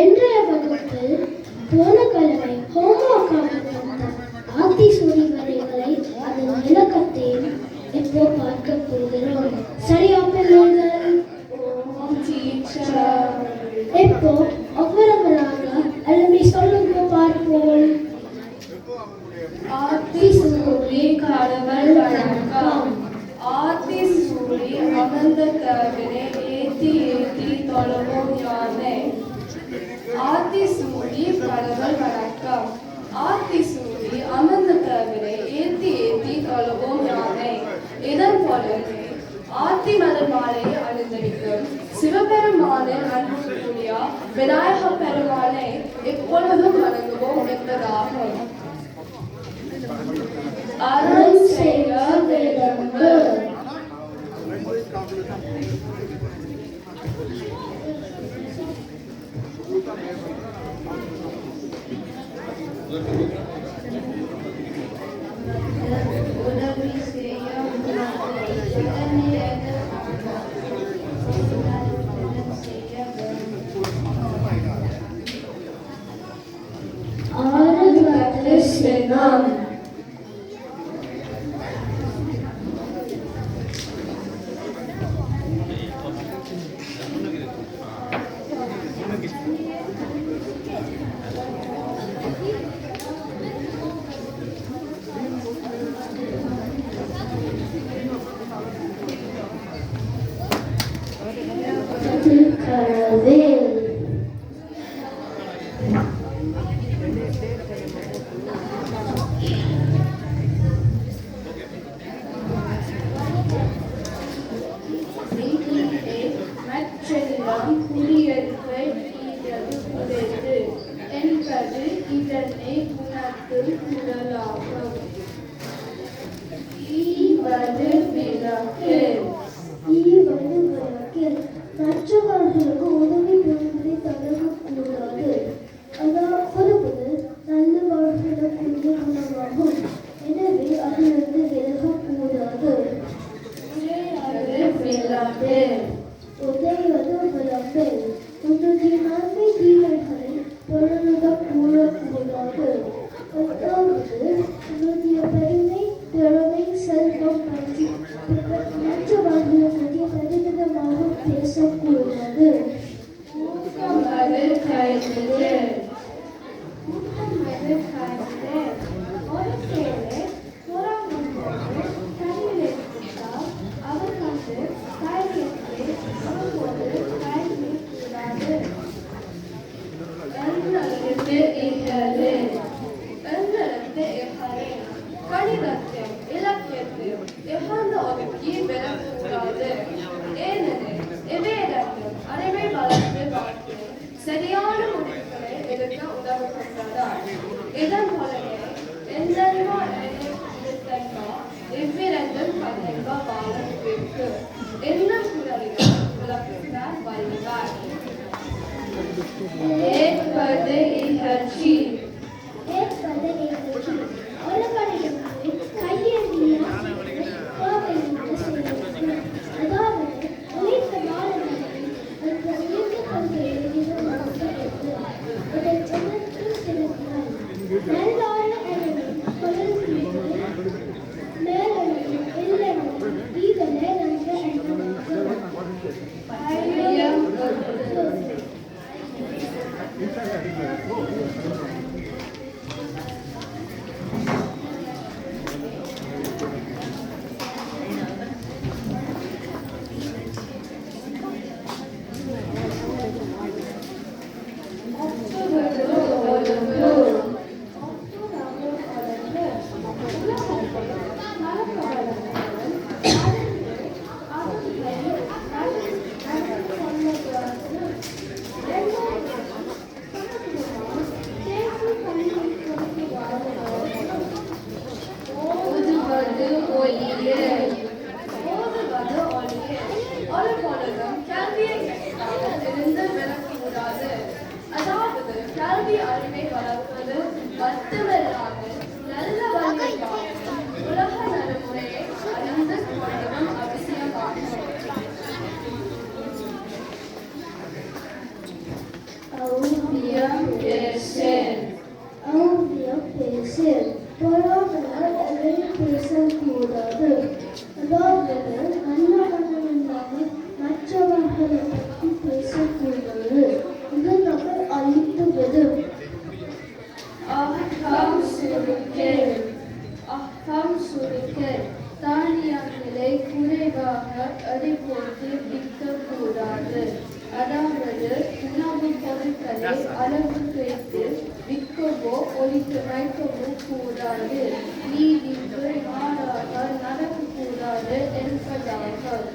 இன்றைய வகுப்பில் போன கிழமை ஹோமோகார்ட் ஆத்திசூடி வரைகளை அதன் விளக்கத்தையும் இப்போ பார்க்க போகிறோம். சரியா பிள்ளைகள்? இப்போ ஒவ்வொருவராக எழுப்பி சொல்லுங்க பார்ப்போம். ஆத்திசூடி கடவுள் வணக்கம். ஆத்திசூடி அமர்ந்த கவினை ஏத்தி ஏத்தி தொழவும் யானை. ஆத்திசூடி கடவுள் வணக்கம். ஆத்திசூடி அமர்ந்த கவினை ஏத்தி ஏத்தி தொழவும் யானை. இதன் பொருளை ஆத்தி மலர் மாலையை அணிந்திருக்கும் சிவபெருமானின் அன்புக்குரிய விநாயக பெருமானை எப்பொழுதும் வணங்குவோம் என்பதாகும். அருள் செய்ய விரும்பு. உதவி செய்ய ஆறுவது சினம். இதனை உணர்த்தும் குரலாகும். ஈவது விளக்கு. ஈவது விளக்கு மற்றவர்களுக்கு உதவி புரிவதை தவறக்கூடாது. அதாவது நல்ல வாழ்விடக்கூடிய குணமாகும். எனவே அதிலிருந்து விலகக்கூடாது. உதவுவது விளக்கு உன்னுடைய நன்மை தீமைகளை பொருளுடன் கூறக்கூடாது. அதாவது உன்னுடைய பெருமை திறமை செல்வம் பற்றி மற்றவர்களுடைய பரிமிதமாக பேசக்கூடாது. ஒரு சேலை அவர் வந்து காரியத்தை ஒருபோது கைவிடக்கூடாது. கணிதத்தையும் இலக்கியத்தையும் எவ்வளவு ஒதுக்கி விடக்கூடாது. ஏனெனில் இவையிடத்தில் அறிவை வளர்த்து வாழ்க்கை சரியான முடிவுகளை எடுக்க உதவுகின்றனர். இதன் மூலமே எந்தெந்த இவ்விரண்டும் கண்டிப்ப வாழ்விற்கு என்ன குரலில் விளக்குகிறார் வள்ளுவர். ஏற்பது இகழ்ச்சி. ஒரு கடையிலிருந்து கையெழுந்திய அதாவது உழைத்த மாணவர்கள் அந்த உழைத்த கொள்கையை அதை எதிர்த்து செலுத்தினார். நல்லான அழகும் கொள்கைகள் மேலழகும் இல்லையும் இதனை நன்ற ஓவியம் பேசேன் ஓவியம் பேசேன் பொறாமல் எதை பேசக்கூடாது அதாவது நல்ல மனம் இல்லாமல் மற்றவர்களை பற்றி பேசக்கூடாது இது நம்மை அழித்து விடும் அகம் சுருக்கேன் தானியங்களை குறைவாக அதை போட்டு விற்கக்கூடாது அதாவது உணவுப் பொருட்களை அளவு குறைத்து விற்கவோ ஒழித்து வைக்கவோ கூடாது நீதிக்கு மாறாக நடக்கக்கூடாது என்பதாகும்